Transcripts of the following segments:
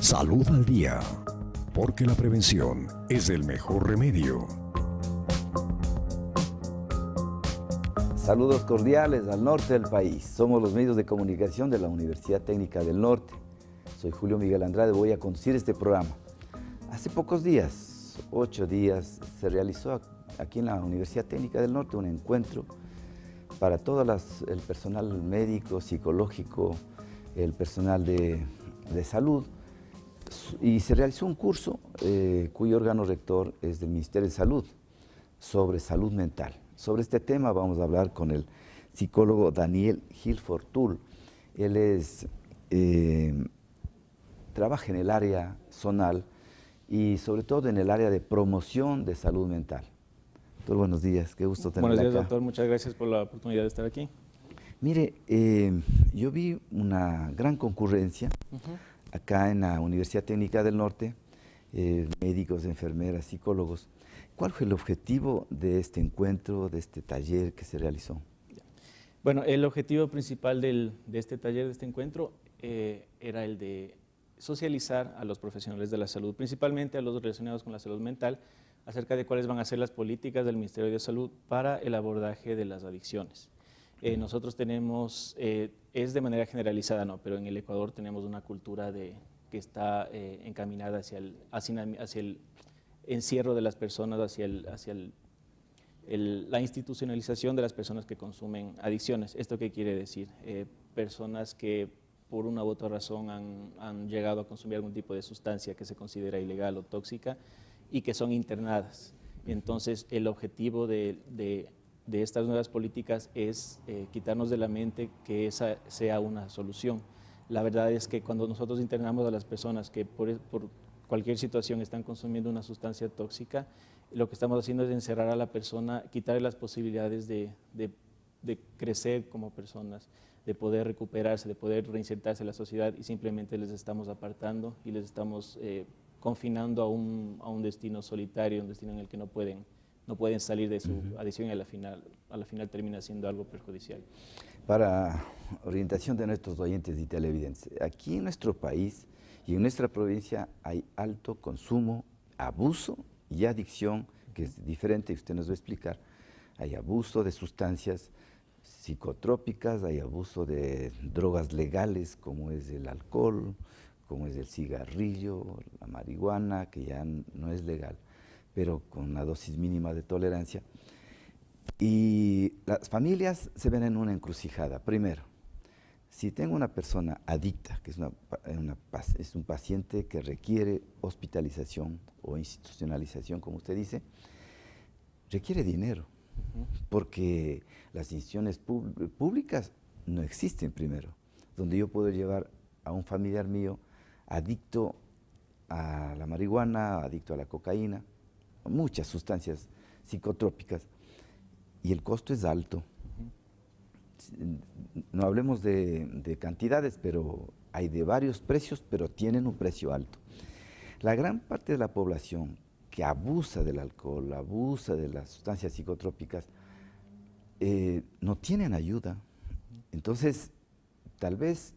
Salud al día, porque la prevención es el mejor remedio. Saludos cordiales al norte del país. Somos los medios de comunicación de la Universidad Técnica del Norte. Soy Julio Miguel Andrade, voy a conducir este programa. Hace pocos días, 8 días, se realizó aquí en la Universidad Técnica del Norte un encuentro para todo el personal médico, psicológico, el personal de salud, y se realizó un curso cuyo órgano rector es del Ministerio de Salud sobre salud mental. Sobre este tema vamos a hablar con el psicólogo Daniel Gil Fortul. Él trabaja en el área zonal y sobre todo en el área de promoción de salud mental. Doctor, buenos días, qué gusto tenerla acá. Buenos días, doctor, muchas gracias por la oportunidad de estar aquí. Mire, yo vi una gran concurrencia acá en la Universidad Técnica del Norte, médicos, enfermeras, psicólogos. ¿Cuál fue el objetivo de este encuentro, de este taller que se realizó? Bueno, el objetivo principal de este taller, de este encuentro, era el de socializar a los profesionales de la salud, principalmente a los relacionados con la salud mental, acerca de cuáles van a ser las políticas del Ministerio de Salud para el abordaje de las adicciones. Nosotros tenemos, es de manera generalizada, no, pero en el Ecuador tenemos una cultura que está encaminada hacia el encierro de las personas, hacia la institucionalización de las personas que consumen adicciones. ¿Esto qué quiere decir? Personas que por una u otra razón han llegado a consumir algún tipo de sustancia que se considera ilegal o tóxica y que son internadas. Entonces, el objetivo de estas nuevas políticas es quitarnos de la mente que esa sea una solución. La verdad es que cuando nosotros internamos a las personas que por cualquier situación están consumiendo una sustancia tóxica, lo que estamos haciendo es encerrar a la persona, quitarle las posibilidades de crecer como personas, de poder recuperarse, de poder reinsertarse en la sociedad, y simplemente les estamos apartando y les estamos confinando a un destino solitario, un destino en el que no pueden salir de su adicción, y a la final termina siendo algo perjudicial. Para orientación de nuestros oyentes y televidentes, aquí en nuestro país y en nuestra provincia hay alto consumo, abuso y adicción, que es diferente, usted nos va a explicar. Hay abuso de sustancias psicotrópicas, hay abuso de drogas legales como es el alcohol, como es el cigarrillo, la marihuana, que ya no es legal, pero con una dosis mínima de tolerancia. Y las familias se ven en una encrucijada. Primero, si tengo una persona adicta, que es un paciente que requiere hospitalización o institucionalización, como usted dice, requiere dinero, porque las instituciones públicas no existen primero, donde yo puedo llevar a un familiar mío adicto a la marihuana, adicto a la cocaína, muchas sustancias psicotrópicas, y el costo es alto. No hablemos de cantidades, pero hay de varios precios, pero tienen un precio alto. La gran parte de la población que abusa del alcohol, abusa de las sustancias psicotrópicas, no tienen ayuda. Entonces, tal vez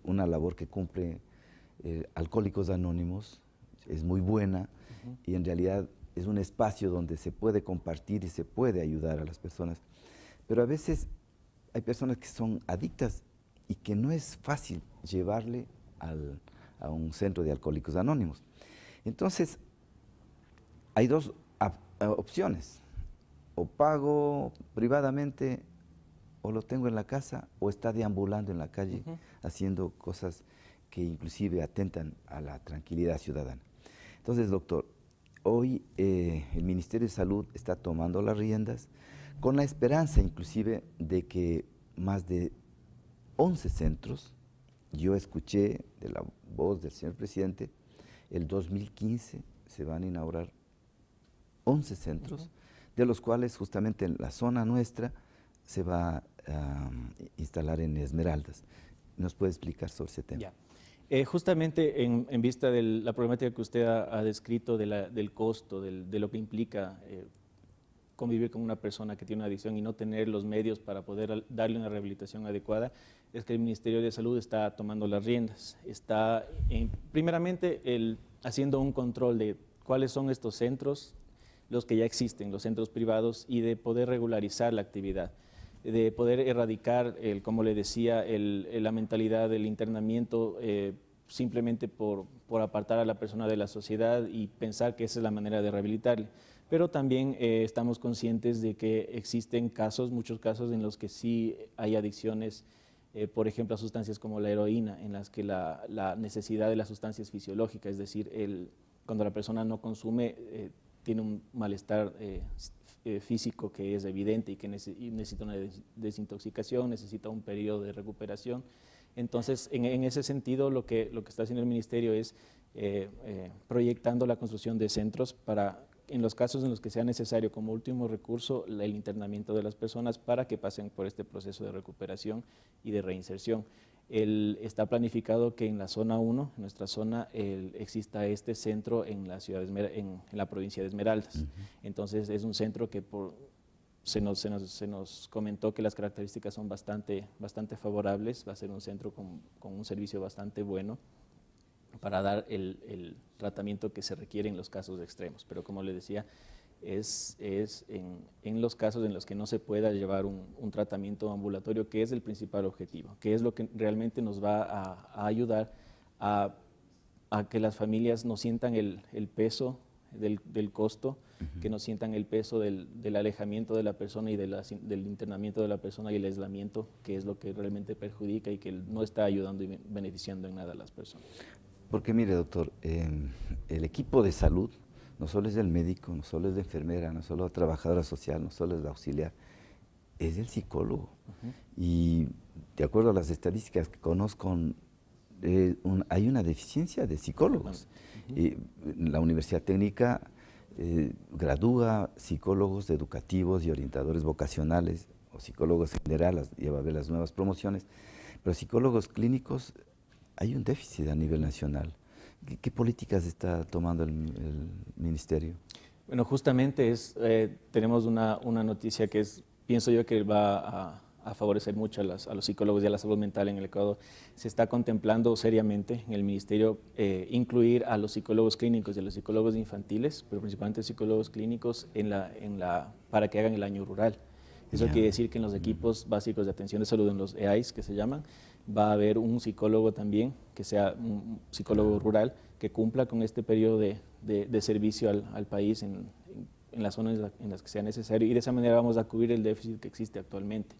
una labor que cumple Alcohólicos Anónimos es muy buena, y en realidad es un espacio donde se puede compartir y se puede ayudar a las personas. Pero a veces hay personas que son adictas y que no es fácil llevarle a un centro de Alcohólicos Anónimos. Entonces, hay dos opciones: o pago privadamente, o lo tengo en la casa, o está deambulando en la calle haciendo cosas que inclusive atentan a la tranquilidad ciudadana. Entonces, doctor, hoy el Ministerio de Salud está tomando las riendas con la esperanza inclusive de que más de 11 centros, yo escuché de la voz del señor presidente, el 2015 se van a inaugurar 11 centros, de los cuales justamente en la zona nuestra se va a instalar en Esmeraldas. ¿Nos puede explicar sobre ese tema? Ya. Justamente en vista de la problemática que usted ha descrito del costo, de lo que implica convivir con una persona que tiene una adicción y no tener los medios para poder darle una rehabilitación adecuada, es que el Ministerio de Salud está tomando las riendas. Está, primeramente, haciendo un control de cuáles son estos centros, los que ya existen, los centros privados, y de poder regularizar la actividad, de poder erradicar, como le decía, la mentalidad del internamiento simplemente por apartar a la persona de la sociedad y pensar que esa es la manera de rehabilitarle. Pero también estamos conscientes de que existen casos, muchos casos en los que sí hay adicciones, por ejemplo, a sustancias como la heroína, en las que la necesidad de la sustancia es fisiológica, es decir, cuando la persona no consume, tiene un malestar físico que es evidente y que necesita una desintoxicación, necesita un periodo de recuperación. Entonces, en ese sentido, lo que está haciendo el Ministerio es proyectando la construcción de centros para, en los casos en los que sea necesario como último recurso, el internamiento de las personas para que pasen por este proceso de recuperación y de reinserción. Está planificado que en la zona 1, en nuestra zona, exista este centro en la ciudad en la provincia de Esmeraldas. Entonces es un centro que se nos comentó que las características son bastante favorables, va a ser un centro con un servicio bastante bueno para dar el tratamiento que se requiere en los casos extremos. Pero como le decía, es en los casos en los que no se pueda llevar un tratamiento ambulatorio, que es el principal objetivo, que es lo que realmente nos va a ayudar a que las familias no sientan el peso del costo, que no sientan el peso del alejamiento de la persona y del internamiento de la persona y el aislamiento, que es lo que realmente perjudica y que no está ayudando y beneficiando en nada a las personas. Porque mire, doctor, el equipo de salud no solo es el médico, no solo es la enfermera, no solo la trabajadora social, no solo es la auxiliar, es el psicólogo. Y de acuerdo a las estadísticas que conozco, hay una deficiencia de psicólogos. Y la Universidad Técnica gradúa psicólogos educativos y orientadores vocacionales, o psicólogos generales, ya va a haber las nuevas promociones, pero psicólogos clínicos hay un déficit a nivel nacional. ¿Qué políticas está tomando el Ministerio? Bueno, justamente tenemos una noticia que pienso yo que va a favorecer mucho a los psicólogos y a la salud mental en el Ecuador. Se está contemplando seriamente en el Ministerio incluir a los psicólogos clínicos y a los psicólogos infantiles, pero principalmente psicólogos clínicos para que hagan el año rural. Eso quiere decir que en los equipos básicos de atención de salud, en los EAIS que se llaman, va a haber un psicólogo también, que sea un psicólogo rural, que cumpla con este periodo de servicio al país en las zonas en las que sea necesario, y de esa manera vamos a cubrir el déficit que existe actualmente,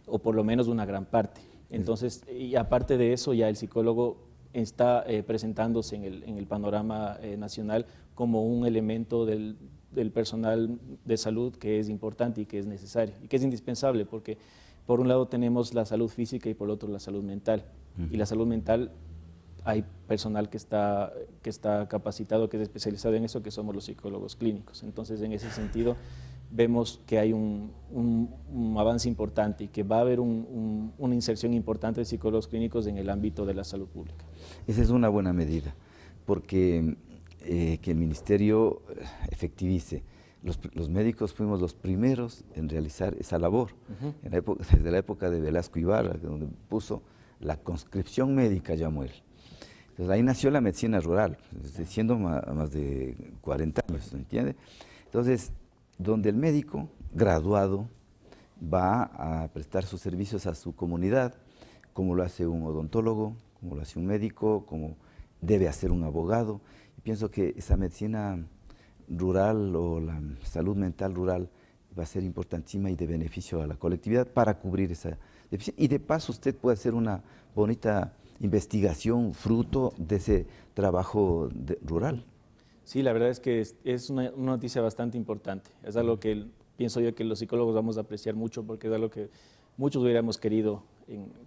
o por lo menos una gran parte. Entonces, y aparte de eso, ya el psicólogo está presentándose en el panorama nacional como un elemento del personal de salud que es importante y que es necesario y que es indispensable, porque por un lado tenemos la salud física y por otro la salud mental. Y la salud mental, hay personal que está capacitado, que es especializado en eso, que somos los psicólogos clínicos. Entonces, en ese sentido, vemos que hay un avance importante y que va a haber una inserción importante de psicólogos clínicos en el ámbito de la salud pública. Esa es una buena medida, porque que el Ministerio efectivice. Los médicos fuimos los primeros en realizar esa labor, desde la época de Velasco Ibarra, donde puso la conscripción médica, llamó él. Entonces ahí nació la medicina rural, siendo más de 40 años, ¿me entiende? Entonces, donde el médico graduado va a prestar sus servicios a su comunidad, como lo hace un odontólogo, como lo hace un médico, como debe hacer un abogado. Y pienso que esa medicina rural o la salud mental rural va a ser importantísima y de beneficio a la colectividad para cubrir esa deficiencia. Y de paso usted puede hacer una bonita investigación fruto de ese trabajo rural. Sí, la verdad es que es una noticia bastante importante. Es algo que pienso yo que los psicólogos vamos a apreciar mucho, porque es algo que muchos hubiéramos querido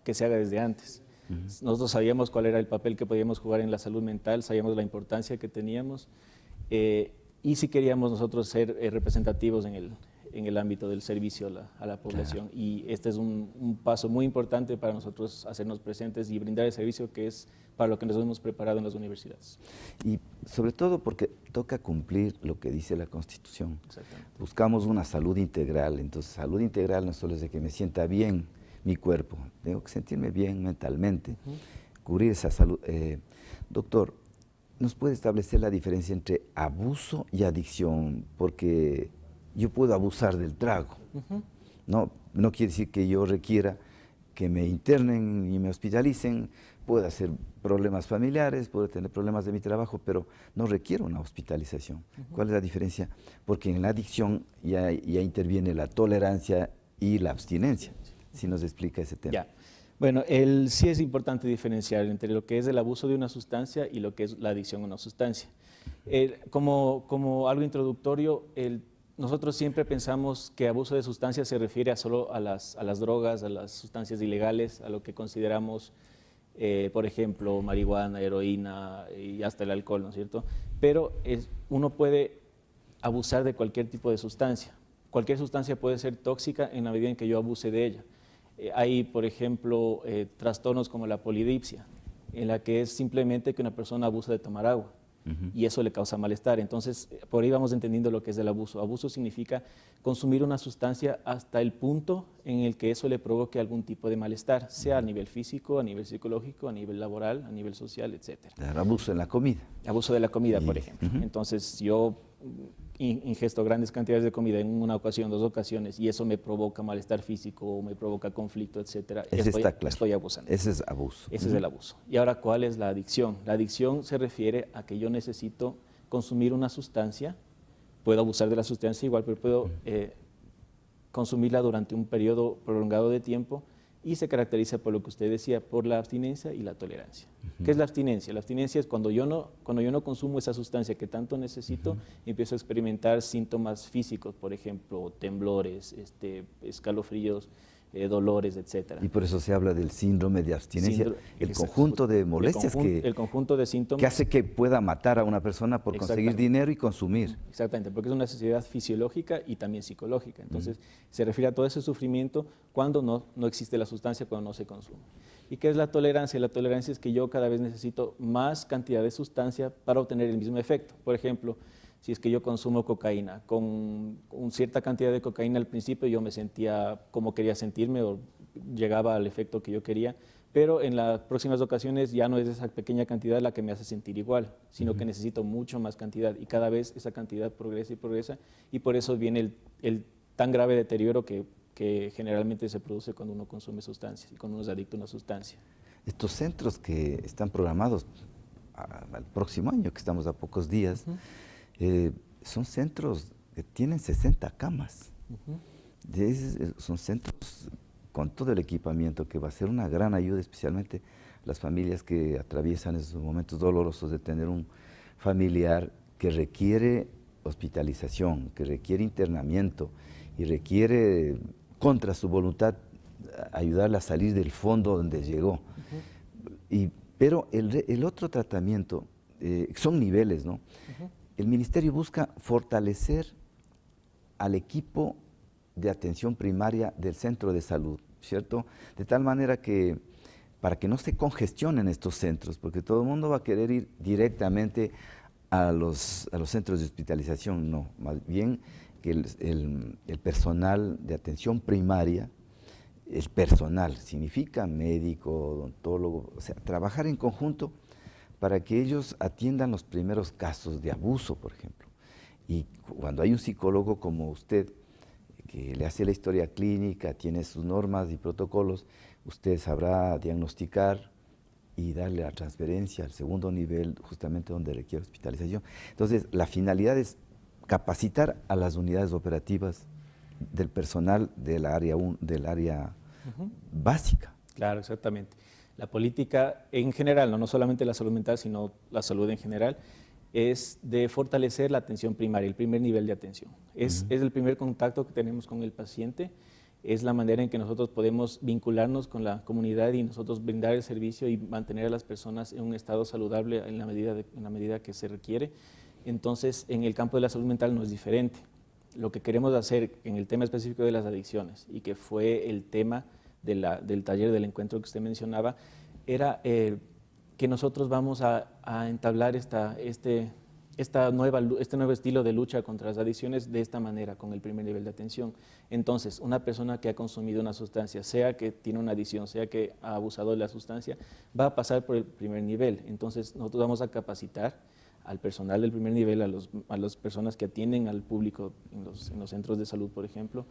que se haga desde antes. Nosotros sabíamos cuál era el papel que podíamos jugar en la salud mental, sabíamos la importancia que teníamos, y si queríamos nosotros ser representativos en el ámbito del servicio a la población. Claro. Y este es un paso muy importante para nosotros hacernos presentes y brindar el servicio que es para lo que nos hemos preparado en las universidades. Y sobre todo porque toca cumplir lo que dice la Constitución. Exactamente. Buscamos una salud integral, entonces salud integral no solo es de que me sienta bien mi cuerpo, tengo que sentirme bien mentalmente, cubrir esa salud. Doctor, ¿nos puede establecer la diferencia entre abuso y adicción? Porque yo puedo abusar del trago, no quiere decir que yo requiera que me internen y me hospitalicen, puedo hacer problemas familiares, puedo tener problemas de mi trabajo, pero no requiero una hospitalización. ¿Cuál es la diferencia? Porque en la adicción ya interviene la tolerancia y la abstinencia. Si nos explica ese tema. Ya. Bueno, sí es importante diferenciar entre lo que es el abuso de una sustancia y lo que es la adicción a una sustancia. Como algo introductorio, nosotros siempre pensamos que abuso de sustancias se refiere solo a las drogas, a las sustancias ilegales, a lo que consideramos, por ejemplo, marihuana, heroína y hasta el alcohol, ¿no es cierto? Pero uno puede abusar de cualquier tipo de sustancia. Cualquier sustancia puede ser tóxica en la medida en que yo abuse de ella. Hay, por ejemplo, trastornos como la polidipsia, en la que es simplemente que una persona abusa de tomar agua y eso le causa malestar. Entonces, por ahí vamos entendiendo lo que es el abuso. Abuso significa consumir una sustancia hasta el punto en el que eso le provoque algún tipo de malestar, sea a nivel físico, a nivel psicológico, a nivel laboral, a nivel social, etc. El abuso en la comida. Abuso de la comida, por ejemplo. Entonces, yo ingesto grandes cantidades de comida en una ocasión, 2 ocasiones, y eso me provoca malestar físico, o me provoca conflicto, etc. Estoy abusando. Ese es abuso. Ese es el abuso. Y ahora, ¿cuál es la adicción? La adicción se refiere a que yo necesito consumir una sustancia, puedo abusar de la sustancia igual, pero puedo consumirla durante un periodo prolongado de tiempo, y se caracteriza por lo que usted decía, por la abstinencia y la tolerancia. ¿Qué es la abstinencia? La abstinencia es cuando yo no consumo esa sustancia que tanto necesito, y empiezo a experimentar síntomas físicos, por ejemplo, temblores, escalofríos, dolores, etc. Y por eso se habla del síndrome de abstinencia, el conjunto de molestias el conjunto de síntomas que hace que pueda matar a una persona por conseguir dinero y consumir. Exactamente, porque es una necesidad fisiológica y también psicológica. Entonces, se refiere a todo ese sufrimiento cuando no existe la sustancia, cuando no se consume. ¿Y qué es la tolerancia? La tolerancia es que yo cada vez necesito más cantidad de sustancia para obtener el mismo efecto. Por ejemplo, si es que yo consumo cocaína, con cierta cantidad de cocaína al principio yo me sentía como quería sentirme o llegaba al efecto que yo quería, pero en las próximas ocasiones ya no es esa pequeña cantidad la que me hace sentir igual, sino que necesito mucho más cantidad, y cada vez esa cantidad progresa y progresa, y por eso viene el tan grave deterioro que generalmente se produce cuando uno consume sustancias y cuando uno es adicto a una sustancia. Estos centros que están programados al próximo año, que estamos a pocos días, son centros que tienen 60 camas. Son centros con todo el equipamiento que va a ser una gran ayuda, especialmente las familias que atraviesan esos momentos dolorosos de tener un familiar que requiere hospitalización, que requiere internamiento y requiere, contra su voluntad, ayudarle a salir del fondo donde llegó. Pero el otro tratamiento, son niveles, ¿no? El ministerio busca fortalecer al equipo de atención primaria del centro de salud, ¿cierto? De tal manera que, para que no se congestionen estos centros, porque todo el mundo va a querer ir directamente a los centros de hospitalización, no, más bien que el personal de atención primaria, el personal, significa médico, odontólogo, o sea, trabajar en conjunto para que ellos atiendan los primeros casos de abuso, por ejemplo. Y cuando hay un psicólogo como usted, que le hace la historia clínica, tiene sus normas y protocolos, usted sabrá diagnosticar y darle la transferencia al segundo nivel, justamente donde requiere hospitalización. Entonces, la finalidad es capacitar a las unidades operativas del personal del área básica. Claro, exactamente. La política en general, no solamente la salud mental, sino la salud en general, es de fortalecer la atención primaria, el primer nivel de atención. Es el primer contacto que tenemos con el paciente, es la manera en que nosotros podemos vincularnos con la comunidad y nosotros brindar el servicio y mantener a las personas en un estado saludable en la medida que se requiere. Entonces, en el campo de la salud mental no es diferente. Lo que queremos hacer en el tema específico de las adicciones, y que fue el tema del taller, del encuentro que usted mencionaba, era que nosotros vamos a entablar este nuevo estilo de lucha contra las adicciones de esta manera, con el primer nivel de atención. Entonces, una persona que ha consumido una sustancia, sea que tiene una adicción, sea que ha abusado de la sustancia, va a pasar por el primer nivel. Entonces, nosotros vamos a capacitar al personal del primer nivel, a las personas que atienden al público en los centros de salud, por ejemplo,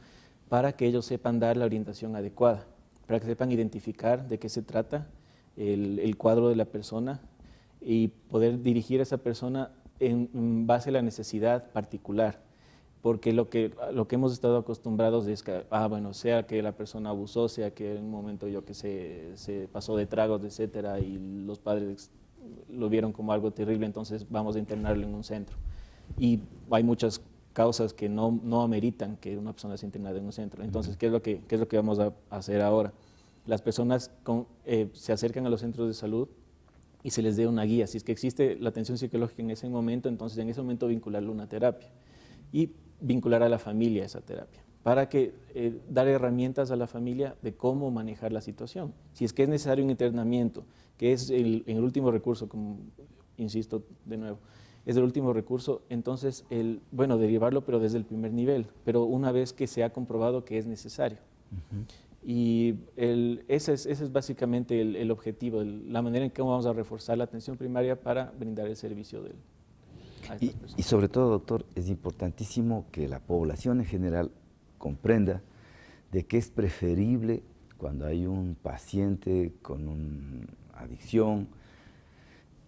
para que ellos sepan dar la orientación adecuada, para que sepan identificar de qué se trata el cuadro de la persona y poder dirigir a esa persona en base a la necesidad particular. Porque lo que hemos estado acostumbrados es que, bueno, sea que la persona abusó, sea que en un momento se pasó de tragos, etcétera, y los padres lo vieron como algo terrible, entonces vamos a internarlo en un centro. Y hay muchas causas que no ameritan que una persona sea internada en un centro. Entonces, ¿qué es lo que vamos a hacer ahora? Las personas se acercan a los centros de salud y se les dé una guía. Si es que existe la atención psicológica en ese momento, entonces en ese momento vincularle una terapia y vincular a la familia a esa terapia, para que dar herramientas a la familia de cómo manejar la situación. Si es que es necesario un internamiento, que es en el último recurso, como insisto de nuevo, es el último recurso, entonces, derivarlo, pero desde el primer nivel, pero una vez que se ha comprobado que es necesario. Y ese es básicamente el objetivo, la manera en que vamos a reforzar la atención primaria para brindar el servicio a estas personas. Y sobre todo, doctor, es importantísimo que la población en general comprenda de que es preferible cuando hay un paciente con una adicción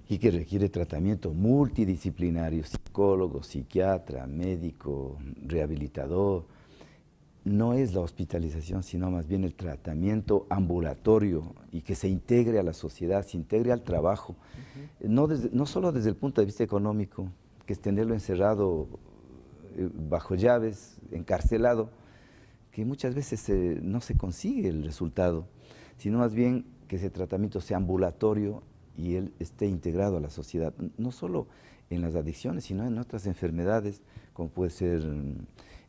y que requiere tratamiento multidisciplinario, psicólogo, psiquiatra, médico, rehabilitador. No es la hospitalización, sino más bien el tratamiento ambulatorio y que se integre a la sociedad, se integre al trabajo, no solo desde el punto de vista económico, que es tenerlo encerrado bajo llaves, encarcelado, que muchas veces no se consigue el resultado, sino más bien que ese tratamiento sea ambulatorio y él esté integrado a la sociedad, no solo en las adicciones, sino en otras enfermedades, como puede ser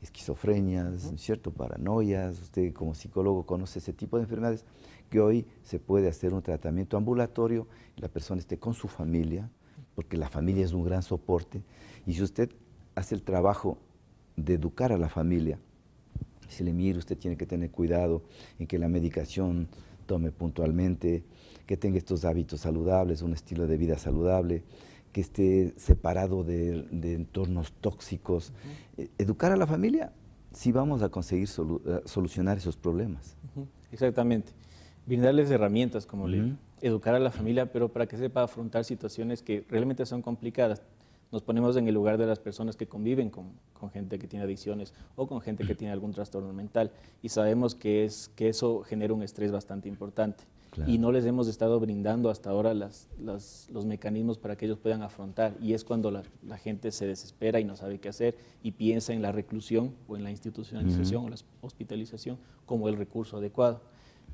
esquizofrenias, ¿cierto? Paranoias. Usted como psicólogo conoce ese tipo de enfermedades, que hoy se puede hacer un tratamiento ambulatorio, la persona esté con su familia, porque la familia es un gran soporte, y si usted hace el trabajo de educar a la familia, si le mire, usted tiene que tener cuidado en que la medicación tome puntualmente, que tenga estos hábitos saludables, un estilo de vida saludable, que esté separado de entornos tóxicos. Educar a la familia, sí vamos a conseguir solucionar esos problemas. Exactamente. Brindarles herramientas, como le digo. Educar a la familia, pero para que sepa afrontar situaciones que realmente son complicadas. Nos ponemos en el lugar de las personas que conviven con gente que tiene adicciones o con gente que tiene algún trastorno mental, y sabemos que eso genera un estrés bastante importante. Claro. Y no les hemos estado brindando hasta ahora los mecanismos para que ellos puedan afrontar, y es cuando la gente se desespera y no sabe qué hacer y piensa en la reclusión o en la institucionalización o la hospitalización como el recurso adecuado.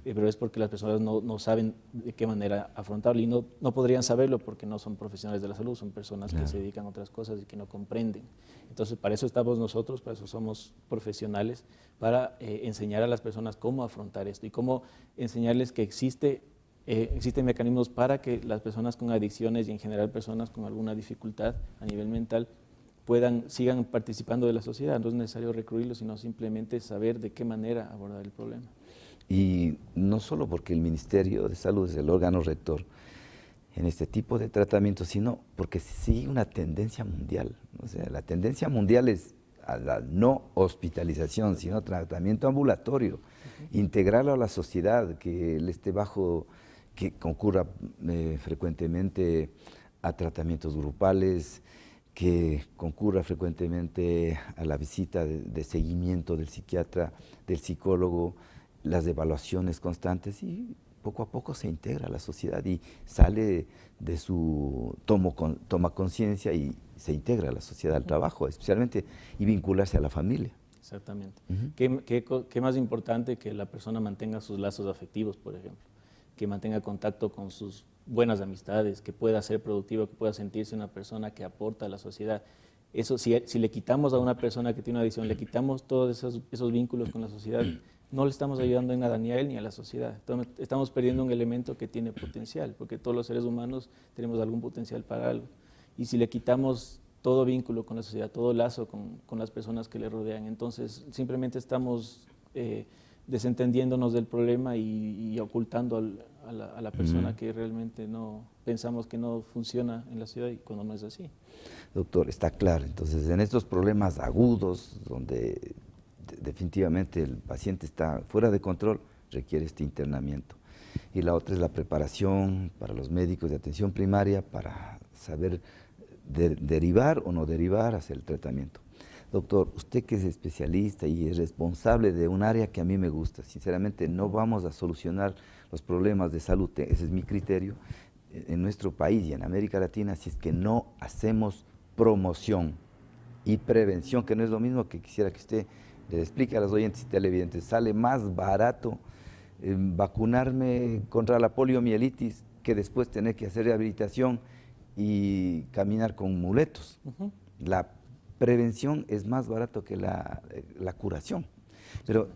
Pero es porque las personas no saben de qué manera afrontarlo, y no podrían saberlo porque no son profesionales de la salud, son personas que se dedican a otras cosas y que no comprenden. Entonces, para eso estamos nosotros, para eso somos profesionales, para enseñar a las personas cómo afrontar esto y cómo enseñarles que existen mecanismos para que las personas con adicciones y en general personas con alguna dificultad a nivel mental sigan participando de la sociedad. No es necesario recluirlos, sino simplemente saber de qué manera abordar el problema. Y no solo porque el Ministerio de Salud es el órgano rector en este tipo de tratamientos, sino porque sigue una tendencia mundial. O sea, la tendencia mundial es a la no hospitalización, sino tratamiento ambulatorio, integrarlo a la sociedad, que él esté que concurra frecuentemente a tratamientos grupales, que concurra frecuentemente a la visita de seguimiento del psiquiatra, del psicólogo, las evaluaciones constantes, y poco a poco se integra a la sociedad y sale de toma conciencia y se integra a la sociedad, al trabajo especialmente, y vincularse a la familia. Exactamente. ¿Qué más importante que la persona mantenga sus lazos afectivos, por ejemplo? Que mantenga contacto con sus buenas amistades, que pueda ser productivo, que pueda sentirse una persona que aporta a la sociedad. Eso, si le quitamos a una persona que tiene una adicción, le quitamos todos esos vínculos con la sociedad, no le estamos ayudando en nada ni a él ni a la sociedad. Entonces, estamos perdiendo un elemento que tiene potencial, porque todos los seres humanos tenemos algún potencial para algo. Y si le quitamos todo vínculo con la sociedad, todo lazo con las personas que le rodean. Entonces, simplemente estamos desentendiéndonos del problema y ocultando a la persona que realmente no pensamos que no funciona en la ciudad y cuando no es así. Doctor, está claro. Entonces, en estos problemas agudos, donde definitivamente el paciente está fuera de control, requiere este internamiento. Y la otra es la preparación para los médicos de atención primaria para saber derivar o no derivar hacia el tratamiento. Doctor, usted que es especialista y es responsable de un área que a mí me gusta, sinceramente no vamos a solucionar los problemas de salud, ese es mi criterio, en nuestro país y en América Latina, si es que no hacemos promoción y prevención, que no es lo mismo. Que quisiera que usted le explique a los oyentes y televidentes. Sale más barato vacunarme contra la poliomielitis que después tener que hacer rehabilitación y caminar con muletos. La prevención es más barato que la curación. Pero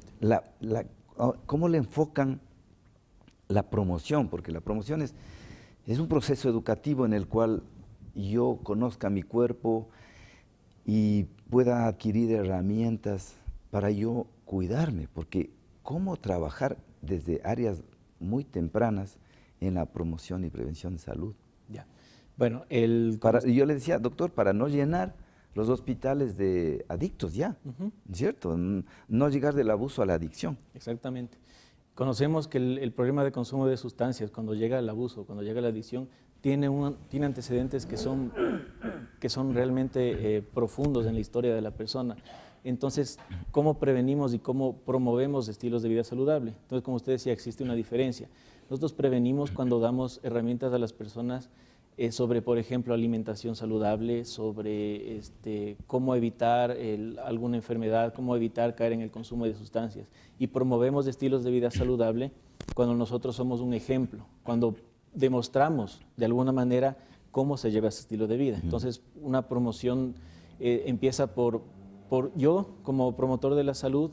¿cómo le enfocan la promoción? Porque la promoción es un proceso educativo en el cual yo conozca mi cuerpo y pueda adquirir herramientas para yo cuidarme, porque cómo trabajar desde áreas muy tempranas en la promoción y prevención de salud. Ya. Bueno, yo le decía, doctor, para no llenar los hospitales de adictos ya, ¿cierto? No llegar del abuso a la adicción. Exactamente. Conocemos que el problema de consumo de sustancias, cuando llega el abuso, cuando llega la adicción, tiene antecedentes que son realmente profundos en la historia de la persona. Entonces, ¿cómo prevenimos y cómo promovemos estilos de vida saludable? Entonces, como usted decía, existe una diferencia. Nosotros prevenimos cuando damos herramientas a las personas sobre, por ejemplo, alimentación saludable, sobre cómo evitar alguna enfermedad, cómo evitar caer en el consumo de sustancias. Y promovemos estilos de vida saludable cuando nosotros somos un ejemplo, cuando demostramos de alguna manera cómo se lleva ese estilo de vida. Entonces, una promoción empieza por yo, como promotor de la salud,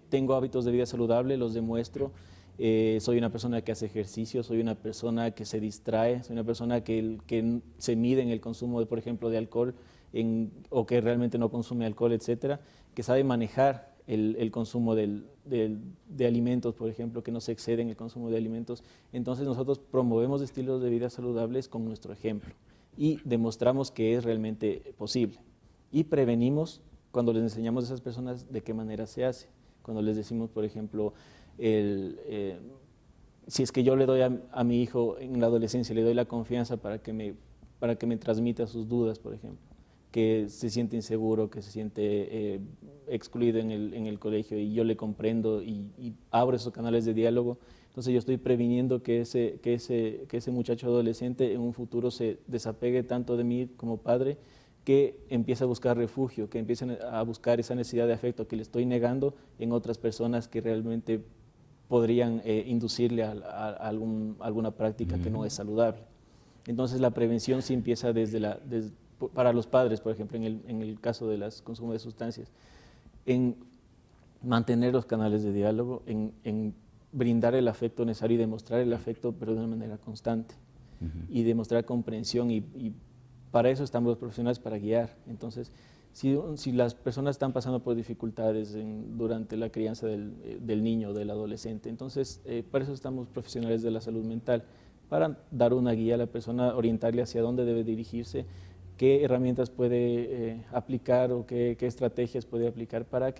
tengo hábitos de vida saludable, los demuestro. Soy una persona que hace ejercicio, soy una persona que se distrae, soy una persona que se mide en el consumo, por ejemplo, de alcohol o que realmente no consume alcohol, etcétera, que sabe manejar el consumo de alimentos, por ejemplo, que no se excede en el consumo de alimentos. Entonces nosotros promovemos estilos de vida saludables con nuestro ejemplo y demostramos que es realmente posible. Y prevenimos cuando les enseñamos a esas personas de qué manera se hace. Cuando les decimos, por ejemplo, si es que yo le doy a mi hijo en la adolescencia, le doy la confianza para que me transmita sus dudas, por ejemplo, que se siente inseguro, que se siente excluido en el colegio y yo le comprendo y abro esos canales de diálogo, entonces yo estoy previniendo que ese muchacho adolescente en un futuro se desapegue tanto de mí como padre, que empiece a buscar refugio, que empiecen a buscar esa necesidad de afecto que le estoy negando en otras personas que realmente podrían inducirle a alguna práctica que no es saludable. Entonces la prevención sí empieza para los padres, por ejemplo, en el caso del consumo de sustancias, en mantener los canales de diálogo, en brindar el afecto necesario y demostrar el afecto, pero de una manera constante, y demostrar comprensión y para eso estamos los profesionales, para guiar. Entonces, si las personas están pasando por dificultades durante la crianza del niño o del adolescente, entonces para eso estamos profesionales de la salud mental, para dar una guía a la persona, orientarle hacia dónde debe dirigirse, qué herramientas puede aplicar o qué estrategias puede aplicar para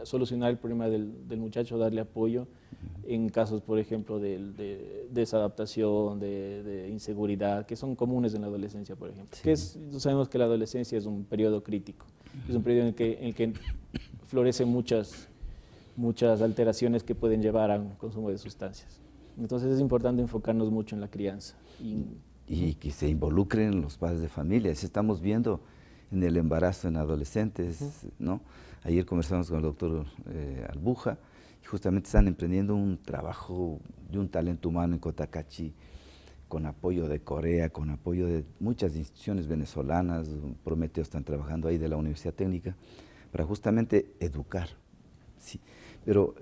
solucionar el problema del muchacho, darle apoyo en casos, por ejemplo, de desadaptación, de inseguridad, que son comunes en la adolescencia, por ejemplo. Sí. Sabemos que la adolescencia es un periodo crítico, es un periodo en el que florecen muchas alteraciones que pueden llevar a un consumo de sustancias. Entonces es importante enfocarnos mucho en la crianza. Y que se involucren los padres de familia. Eso estamos viendo en el embarazo en adolescentes, ¿no? Ayer conversamos con el doctor Albuja y justamente están emprendiendo un trabajo de un talento humano en Cotacachi con apoyo de Corea, con apoyo de muchas instituciones venezolanas. Prometeo están trabajando ahí de la Universidad Técnica para justamente educar. Sí. Pero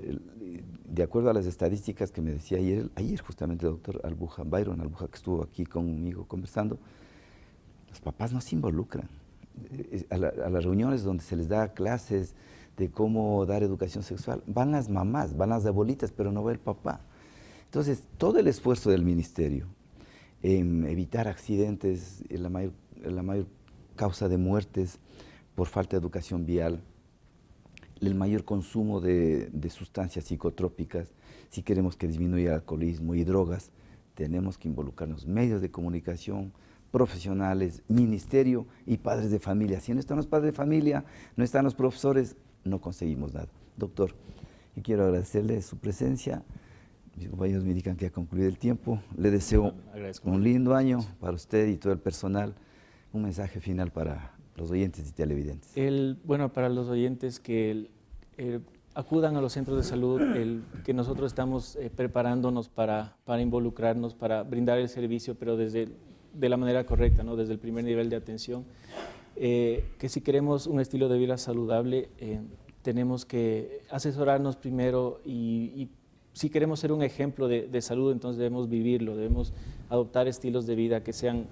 de acuerdo a las estadísticas que me decía ayer justamente el doctor Albuja, Byron Albuja, que estuvo aquí conmigo conversando, los papás no se involucran. a las reuniones donde se les da clases de cómo dar educación sexual, van las mamás, van las abuelitas, pero no va el papá. Entonces, todo el esfuerzo del ministerio en evitar accidentes, la mayor causa de muertes por falta de educación vial, el mayor consumo de sustancias psicotrópicas, si queremos que disminuya el alcoholismo y drogas, tenemos que involucrarnos medios de comunicación, profesionales, ministerio y padres de familia. Si no están los padres de familia, no están los profesores, no conseguimos nada. Doctor, yo quiero agradecerle su presencia. Mis compañeros me indican que ha concluido el tiempo. Le deseo un lindo año para usted y todo el personal. Un mensaje final para los oyentes y televidentes. Bueno, para los oyentes que acudan a los centros de salud, que nosotros estamos preparándonos para involucrarnos, para brindar el servicio, pero de la manera correcta, ¿no? Desde el primer nivel de atención. Que si queremos un estilo de vida saludable, tenemos que asesorarnos primero y si queremos ser un ejemplo de salud, entonces debemos vivirlo, debemos adoptar estilos de vida que sean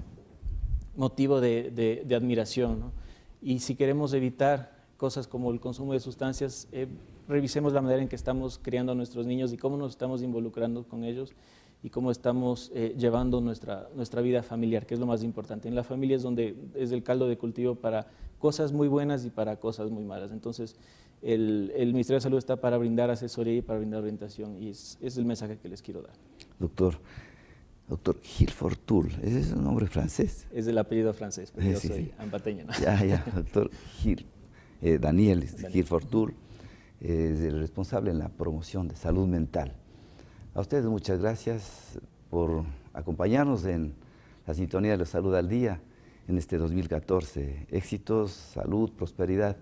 motivo de admiración, ¿no? Y si queremos evitar cosas como el consumo de sustancias, revisemos la manera en que estamos criando a nuestros niños y cómo nos estamos involucrando con ellos y cómo estamos llevando nuestra vida familiar, que es lo más importante. En la familia es donde es el caldo de cultivo para cosas muy buenas y para cosas muy malas. Entonces, el Ministerio de Salud está para brindar asesoría y para brindar orientación, y es el mensaje que les quiero dar. Doctor Gilles Fortul, ¿ese es un nombre francés? Es el apellido francés, pero yo soy ampateño, ¿no? Ya, doctor Gilles. Daniel Gilles Fortul es el responsable en la promoción de salud mental. A ustedes muchas gracias por acompañarnos en la sintonía de la Salud al Día en este 2014. Éxitos, salud, prosperidad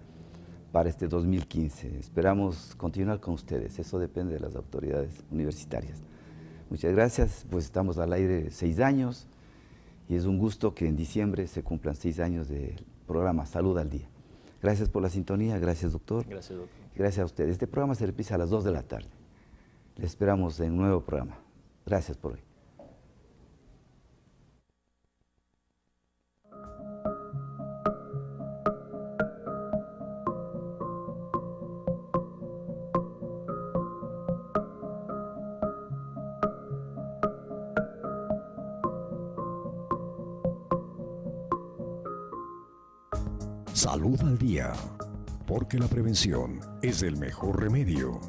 para este 2015. Esperamos continuar con ustedes, eso depende de las autoridades universitarias. Muchas gracias, pues estamos al aire 6 años y es un gusto que en diciembre se cumplan 6 años del programa Salud al Día. Gracias por la sintonía, gracias doctor. Gracias doctor. Gracias a ustedes. Este programa se repite a las 2 de la tarde. Les esperamos en un nuevo programa. Gracias por hoy. Salud al Día, porque la prevención es el mejor remedio.